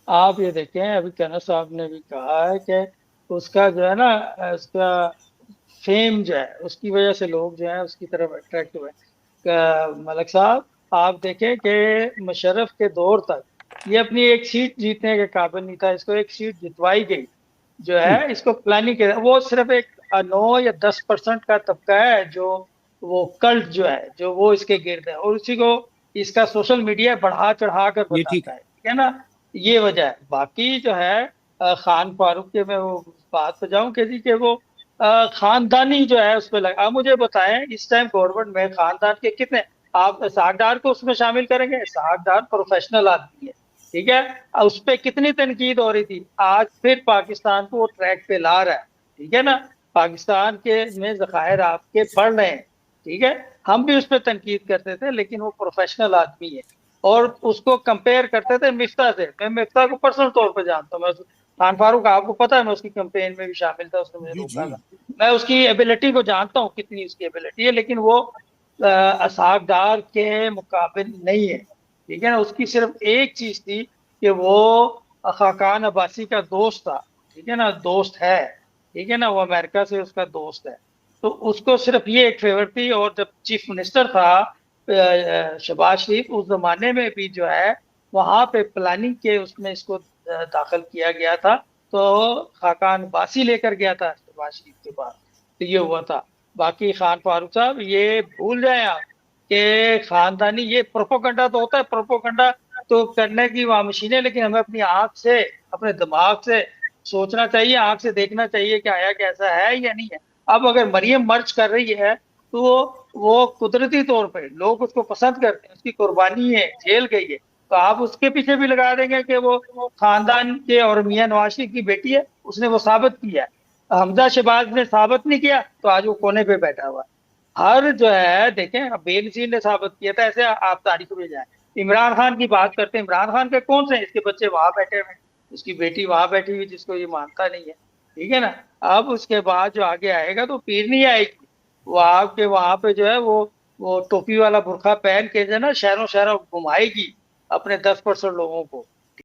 आप ये देखें, अभी कनर साहब ने भी कहा है कि उसका जो है ना, उसका फेम जो है उसकी वजह से लोग जो है उसकी तरफ अट्रैक्ट हुए। मलिक साहब, आप देखें कि मुशर्रफ के दौर तक ये अपनी एक सीट जीतने के काबिल नहीं था, इसको एक सीट जितवाई गई जो हम्म। है, इसको प्लानिंग के वो सिर्फ एक 9 या 10% का तबका है जो वो कल्ट जो है जो वो इसके गिर्द है, और उसी को इसका सोशल मीडिया बढ़ा चढ़ा कर ये ठीक बताता है। है, ठीक है ना। ये वजह है। बाकी जो है खान फारूक के, मैं वो बात पे जाऊं कि जी कि वो खानदानी जो है उस पर लगा। आप मुझे बताएं, इस टाइम गवर्नमेंट में खानदान के कितने, आप सागदार को उसमें शामिल करेंगे? सागदार प्रोफेशनल आदमी है, ठीक है। उस पर कितनी तनकीद हो रही थी, आज फिर पाकिस्तान को वो ट्रैक पे ला रहा है, ठीक है ना। पाकिस्तान के में जखायर आपके बढ़ रहे हैं, ठीक है। हम भी उस पर तनकीद करते थे, लेकिन वो प्रोफेशनल आदमी है। और उसको कंपेयर करते थे मिफ्ता से। मैं मिफ्ता को पर्सनल तौर पर जानता हूँ। मैं खान फारूक आपको पता है, मैं उसकी कैंपेन में भी शामिल था, उसने मुझे जी जी। रोका था। मैं उसकी एबिलिटी को जानता हूँ, कितनी उसकी एबिलिटी है, लेकिन वो असहाकदार के मुकाबिल नहीं है, ठीक है ना। उसकी सिर्फ एक चीज थी कि वो खाकान अब्बासी का दोस्त था, ठीक है ना, दोस्त है, ठीक है ना, वो अमेरिका से उसका दोस्त है। तो उसको सिर्फ ये एक फेवर थी। और जब चीफ मिनिस्टर था शहबाज शरीफ, उस जमाने में भी जो है वहां पे प्लानिंग के उसमें इसको दाखिल किया गया था। तो खाकान बासी लेकर गया था शहबाज शरीफ के पास, तो ये हुआ था। बाकी खान फारूक साहब, ये भूल जाएं आप कि खानदानी ये प्रोपोगंडा तो होता है, प्रोपोगंडा तो करने की वहां मशीनें, लेकिन हमें अपनी आंख से, अपने दिमाग से सोचना चाहिए, आंख से देखना चाहिए कि आया कैसा है या नहीं है। अब अगर मरियम मर्ज कर रही है तो वो कुदरती तौर पे लोग उसको पसंद करते हैं, उसकी कुर्बानी है, झेल गई है। तो आप उसके पीछे भी लगा देंगे कि वो खानदान के और मियां नवाज शरीफ की बेटी है, उसने वो साबित किया है। हमजा शहबाज ने साबित नहीं किया, तो आज वो कोने पे बैठा हुआ है। हर जो है देखें, अब बेनजीर ने साबित किया था, ऐसे आप तारीख में जाए। इमरान खान की बात करते हैं, इमरान खान के कौन से हैं? इसके बच्चे वहां बैठे हुए हैं, उसकी बेटी वहां बैठी हुई, जिसको ये मानता नहीं है, ठीक है ना। अब उसके बाद जो आगे आएगा तो पीर नहीं आएगी। वो आपके वहां पे जो है वो टोपी वाला बुरखा पहन के जो है ना, शहरों शहरों घुमाएगी अपने 10% लोगों को।